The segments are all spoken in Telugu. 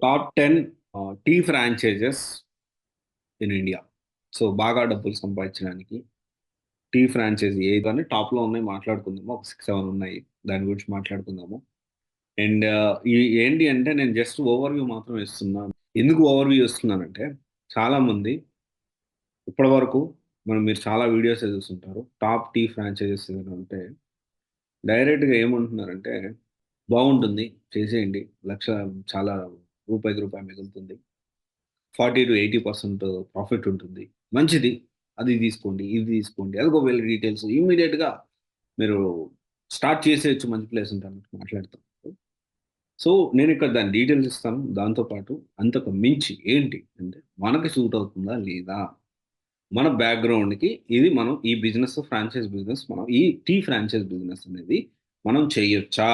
Top 10 tea franchises in India. So, బాగా డబ్బులు సంపాదించడానికి టీ ఫ్రాంచైజీ ఏదని టాప్‌లో ఉన్నాయి మాట్లాడుకుందాము. ఒక 6, 7 ఉన్నాయి. దాని గురించి మాట్లాడుకుందాము. అండ్ ఈ ఏంటి అంటే నేను జస్ట్ ఓవర్‌వ్యూ మాత్రమే ఇస్తున్నాను. ఎందుకు ఓవర్‌వ్యూ ఇస్తున్నానంటే చాలామంది ఇప్పటివరకు మీరు చాలా వీడియోసే చూసుంటారు. టాప్ టీ ఫ్రాంచైజెస్ ఏదైనా ఉంటే డైరెక్ట్‌గా ఏమంటున్నారంటే బాగుంటుంది చేసేయండి. చాలా రూపాయికి రూపాయి మిగులుతుంది. 40-80% ప్రాఫిట్ ఉంటుంది. మంచిది. అది తీసుకోండి, ఇది తీసుకోండి. అదిగో వీళ్ళ డీటెయిల్స్ ఇమ్మీడియేట్‌గా మీరు స్టార్ట్ చేసేయొచ్చు మంచి ప్లేస్ ఉంటే అన్నట్టు మాట్లాడుతారు. సో, నేనిక్కడ దాని డీటెయిల్స్ ఇస్తాను. దాంతో పాటు అంతకు మించి ఏంటి అంటే మనకి సూట్ అవుతుందా లేదా? మన బ్యాక్‌గ్రౌండ్‌కి ఇది మనం ఈ బిజినెస్ ఫ్రాంచైజ్ బిజినెస్ మనం ఈ టీ ఫ్రాంచైజ్ బిజినెస్ అనేది మనం చేయొచ్చా?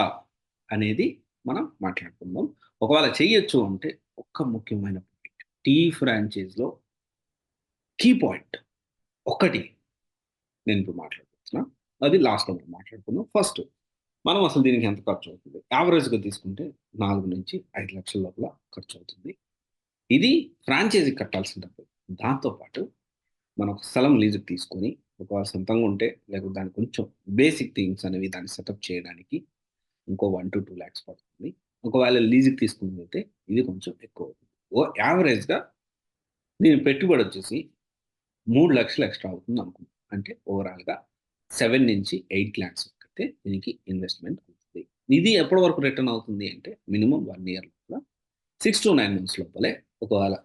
అనేది మనం మాట్లాడుకుందాం. ఒకవేళ చెయ్యొచ్చు అంటే ఒక్క ముఖ్యమైన పాయింట్. టీ ఫ్రాంచైజ్‌లో కీ పాయింట్ ఒక్కటి నేనిప్పుడు మాట్లాడబోతున్నా. అది లాస్ట్‌లో మనం మాట్లాడుకుందాం. ఫస్ట్ మనం అసలు దీనికి ఎంత ఖర్చవుతుంది? యావరేజ్‌గా తీసుకుంటే 4-5 లక్షల లోపల ఖర్చవుతుంది. ఇది ఫ్రాంచైజీకి కట్టాల్సిన డబ్బులు. దాంతో పాటు మనం ఒక స్థలం లీజుకి తీసుకొని, ఒకవేళ సొంతంగా ఉంటే లేకపోతే దానికి కొంచెం బేసిక్ థింగ్స్ అనేవి దాన్ని సెటప్ చేయడానికి ఇంకో 1-2 లాక్స్ పడుతుంది. ఒకవేళ లీజుకి తీసుకున్నదైతే ఇది కొంచెం ఎక్కువవుతుంది. యావరేజ్‌గా దీని పెట్టుబడొచ్చేసి 3,00,000 ఎక్స్‌ట్రా అవుతుందనుకుందాం. అంటే ఓవరాల్‌గా 7-8 లాక్స్ వరకైతే దీనికి ఇన్వెస్ట్‌మెంట్ అవుతుంది. ఇది ఎప్పటి వరకు రిటర్న్ అవుతుంది అంటే మినిమమ్ 1 ఇయర్ లోపల 6-9 మంత్స్ లోపలే ఒకవేళ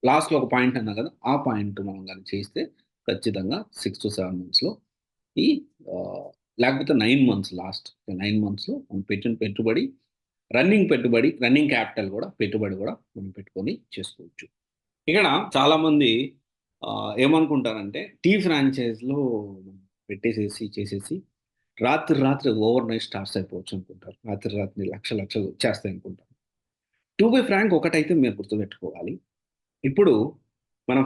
లాస్ట్‌లో ఒక పాయింట్ అన్నా కదా! ఆ పాయింట్ మనం గాని చేస్తే ఖచ్చితంగా 6-7 మంత్స్‌లో ఈ ఆహ్, లేకపోతే 9 మంత్స్ లాస్ట్ 9 మంత్స్‌లో మనం పెట్టిన పెట్టుబడి, రన్నింగ్ క్యాపిటల్ గూడా పెట్టుబడి గూడా మనం పెట్టుకొని చేసుకోవచ్చు. ఇక్కడ చాలామంది ఏమనుకుంటారంటే టీ ఫ్రాంచైజ్‌లో చేసేసి రాత్రి ఓవర్ నైట్ స్టార్స్ అయిపోవచ్చు అనుకుంటారు. రాత్రి లక్షలు వచ్చేస్తాయనుకుంటారు. టు బీ ఫ్రాంక్ ఒకటైతే మీరు గుర్తుపెట్టుకోవాలి. ఇప్పుడు మనం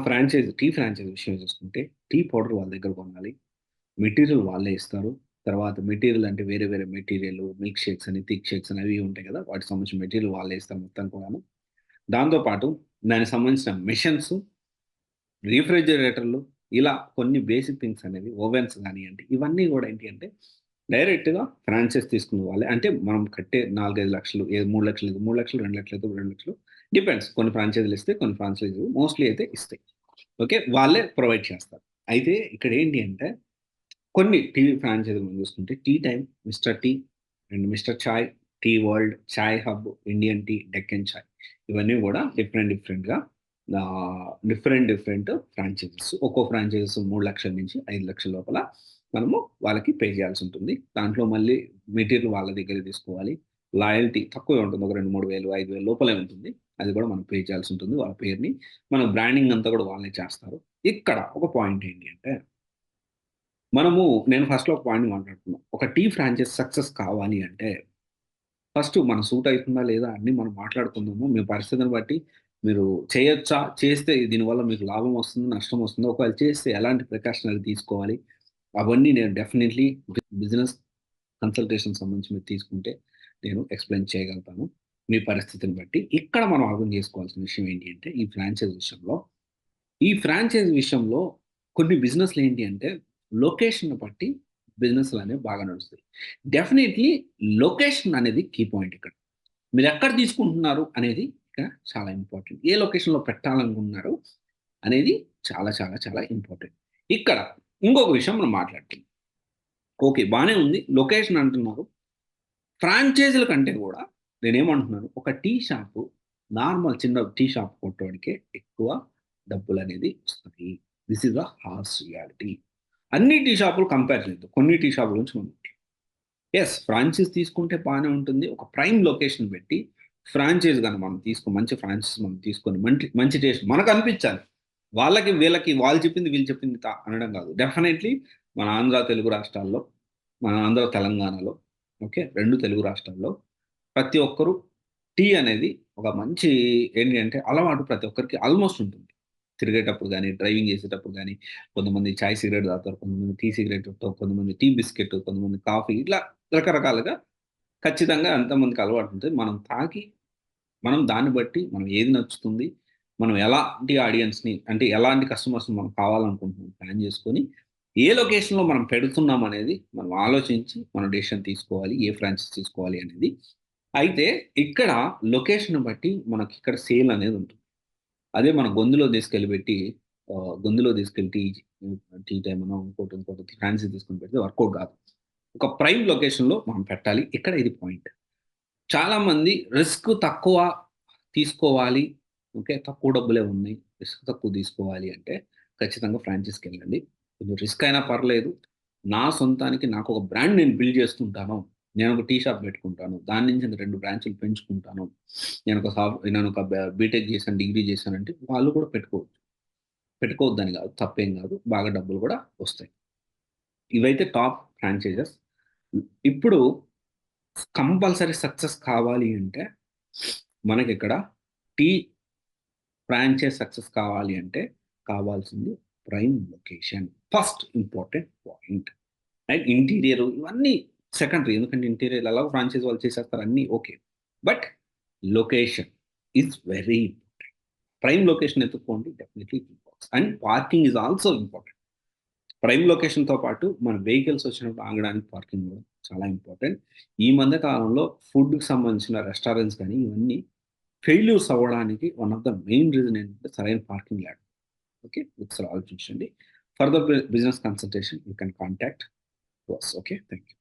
టీ ఫ్రాంచైజీ విషయం చూసుకుంటే టీ పౌడర్ వాళ్ళ దగ్గర కొనాలి. మెటీరియల్ వాళ్ళే ఇస్తారు. తర్వాత మెటీరియల్ అంటే వేరే వేరే మెటీరియల్ మిల్క్ షేక్స్ అని, థిక్ షేక్స్ అని అవి ఇవి ఉంటాయి కదా! వాటికి సంబంధించిన మెటీరియల్ వాళ్ళే ఇస్తారు మొత్తం కూడాను. దాంతో పాటు దానికి సంబంధించిన మెషిన్స్, రిఫ్రిజిరేటర్‌లు ఇలా కొన్ని బేసిక్ థింగ్స్ అనేవి ఓవెన్స్ గానియండి, ఇవన్నీ గూడా ఏంటి అంటే డైరెక్ట్‌గా ఫ్రాంచైజ్ తీసుకున్న వాళ్ళే. అంటే మనం కట్టే 4, 5 లక్షలు 3,00,000 అయితే 3,00,000, 2,00,000 అయితే 2,00,000 డిపెండ్స్. కొన్ని ఫ్రాంచైజీలు ఇస్తాయి. కొన్ని ఫ్రాంచైజీలు మోస్ట్‌లీ అయితే ఇస్తాయి. ఓకే. వాళ్ళే ప్రొవైడ్ చేస్తారు. అయితే ఇక్కడేంటి అంటే కొన్ని టీ ఫ్రాంచైజీలు మనం చూసుకుంటే tea time, mister tea and mister chai, tea world, chai hub, Indian tea, Deccan chai ఇవన్నీ గూడా డిఫరెంట్‌గా డిఫరెంట్ ఫ్రాంచైజీస్. ఒక్కో ఫ్రాంచైజీస్ 3,00,000 నుంచి 5,00,000 లోపల మనము వాళ్ళకి పే చేయాల్సుంటుంది. దాంట్లో మళ్ళీ మెటీరియల్ వాళ్ళ దగ్గరే తీసుకోవాలి. లాయల్టీ తక్కువే ఉంటుంది. ఒక 2, 3 వేలు, 5,000 లోపలే ఉంటుంది. అది కూడా మనం పే చేయాల్సుంటుంది. వాళ్ళ పేరుని. మన బ్రాండింగ్ అంతా కూడా వాళ్ళే చేస్తారు. ఇక్కడ ఒక పాయింట్ ఏంటి అంటే నేను ఫస్ట్‌లో ఒక పాయింట్ మాట్లాడుకున్నాం. ఒక టీ ఫ్రాంచైజ్ సక్సెస్ కావాలి అంటే, ఫస్ట్ మన సూట్ అయితుందా లేదా అన్నీ మనం మాట్లాడుకుందాము. మీ పరిస్థితిని బట్టి మీరు చేయొచ్చా? చేస్తే దీనివల్ల మీకు లాభం వస్తుందా? నష్టం వస్తుందా? ఒకవేళ చేస్తే ఎలాంటి ప్రికాషనరీ తీసుకోవాలి? అవన్నీ నేను డెఫినైట్‌లీ బిజినెస్ కన్సల్టేషన్ సంబంధించి మీరు తీసుకుంటే నేను ఎక్స్‌ప్లెయిన్ చేయగలుగుతాను. మీ పరిస్థితిని బట్టి. ఇక్కడ మనం అర్థం చేసుకోవాల్సిన విషయం ఏంటి అంటే, ఈ ఫ్రాంచైజ్ విషయంలో కొన్ని బిజినెస్‌లు ఏంటి అంటే, లొకేషన్‌ని బట్టి బిజినెస్‌లనేవి బాగా నడుస్తాయి. డెఫినైట్‌లీ లొకేషన్ అనేది కీ పాయింట్ ఇక్కడ. మీరెక్కడ తీసుకుంటున్నారు అనేది ఇక్కడ చాలా ఇంపార్టెంట్. ఏ లొకేషన్‌లో పెట్టాలనుకుంటున్నారు అనేది చాలా ఇంపార్టెంట్. ఇక్కడ ఇంకొక విషయం మనం మాట్లాడుకుందాం. ఓకే. బానే ఉంది. లొకేషన్ అంటున్నారు. ఫ్రాంచైజీల కంటే గూడా నేనేమంటున్నాను, ఒక టీ షాపు నార్మల్ చిన్న టీ షాప్ కొట్టోడికే ఎక్కువ డబ్బులనేది వస్తది. This is the harsh reality. అన్ని టీ షాపులు కంపేర్ చేద్దాం. కొన్ని టీ షాపుల గురించి మనం ఫ్రాంచైజ్ తీసుకుంటే బానే ఉంటుంది. ఒక ప్రైమ్ లొకేషన్ పెట్టి ఫ్రాంచైజ్ గాని మంచి ఫ్రాంచైజ్ మనం తీసుకొని మంచి టేస్ట్ మనకనిపించాలి. వీళ్ళకి వాళ్ళు చెప్పింది, వీళ్ళు చెప్పింది అనడం కాదు. డెఫినైట్‌లీ మన ఆంధ్ర, తెలుగు రాష్ట్రాల్లో, మన ఆంధ్ర, తెలంగాణలో ఓకే. 2 తెలుగు రాష్ట్రాల్లో ప్రతి ఒక్కరు టీ అనేది ఒక మంచి ఏంటి అంటే అలవాటు ప్రతి ఒక్కరికి ఆల్‌మోస్ట్ ఉంటుంది. తిరిగేటప్పుడు గాని, డ్రైవింగ్ చేసేటప్పుడు గాని, కొంతమంది చాయ్ సిగరెట్ తాగుతారు. కొంతమంది టీ సిగరెట్‌తో, కొంతమంది టీ బిస్కెట్, కొంతమంది కాఫీ ఇట్లా రకరకాలుగా ఖచ్చితంగా ఎంతమందికి అలవాటుంటది. మనం తాగి మనం దాన్ని బట్టి మనం ఏది నచ్చుతుంది, మనం ఎలాంటి ఆడియన్స్‌ని అంటే ఎలాంటి కస్టమర్స్‌ని మనం కావాలనుకుంటున్నాం ప్లాన్ చేసుకొని, ఏ లొకేషన్‌లో మనం పెడుతున్నాం అనేది మనం ఆలోచించి మనం డెసిషన్ తీసుకోవాలి. ఏ ఫ్రాంచైజ్ తీసుకోవాలి అనేది. అయితే ఇక్కడ లొకేషన్‌ని బట్టి మనకిక్కడ సేల్ అనేది ఉంటుంది. అదే మన గొంతులో తీసుకెళ్ళి పెట్టి గొంతులో తీసుకెళ్ళి టీ టైమనో ఇంకోటి ఫ్రాన్సీ తీసుకొని పెడితే వర్కౌట్ కాదు. ఒక ప్రైమ్ లొకేషన్‌లో మనం పెట్టాలి. ఇక్కడ ఇది పాయింట్. చాలామంది రిస్క్ తక్కువ తీసుకోవాలి. ఓకే. తక్కువ డబ్బులే ఉన్నాయి. రిస్క్ తక్కువ తీసుకోవాలి అంటే ఖచ్చితంగా ఫ్రాంచైజ్‌కెళ్ళండి. కొంచెం రిస్క్ అయినా పర్లేదు. నా సొంతానికి నాకొక బ్రాండ్ నేను బిల్డ్ చేసుకుంటాను. నేనొక టీ షాప్ పెట్టుకుంటాను. దాని నుంచి 2 బ్రాంచులు పెంచుకుంటాను. నేనొక బీటెక్ చేశాను, డిగ్రీ చేశానంటే వాళ్ళు కూడా పెట్టుకోవచ్చు. పెట్టుకోవద్దని కాదు. తప్పేం కాదు. బాగా డబ్బులు కూడా వస్తాయి. ఇవైతే టాప్ ఫ్రాంచైజెస్. ఇప్పుడు కంపల్సరీ సక్సెస్ కావాలి అంటే మనకిక్కడ టీ ఫ్రాంచైజ్ సక్సెస్ కావాలి అంటే కావాల్సింది prime location. First important point. And interior ఇవన్నీ సెకండరీ. ఎందుకంటే ఇంటీరియర్ ఎలాగో ఫ్రాంచైజ్ వాళ్ళు చేసేస్తారు అన్నీ okay. But location is very important. Prime location ఎతుక్కోండి definitely it works. And parking is also important. Prime లొకేషన్‌తో పాటు మన వెహికల్స్ వచ్చినప్పుడు ఆగడానికి పార్కింగ్ కూడా చాలా ఇంపార్టెంట్. ఈ మధ్య కాలంలో ఫుడ్‌కి సంబంధించిన రెస్టారెంట్స్ గాని ఇవన్నీ ఫెయిల్యూర్స్ అవ్వడానికి one of the main reason ఏంటంటే సరైన పార్కింగ్ లేక. ఓకే. ఒకసారి ఆలోచించండి. Further business consultation you can contact us. Okay. Thank you.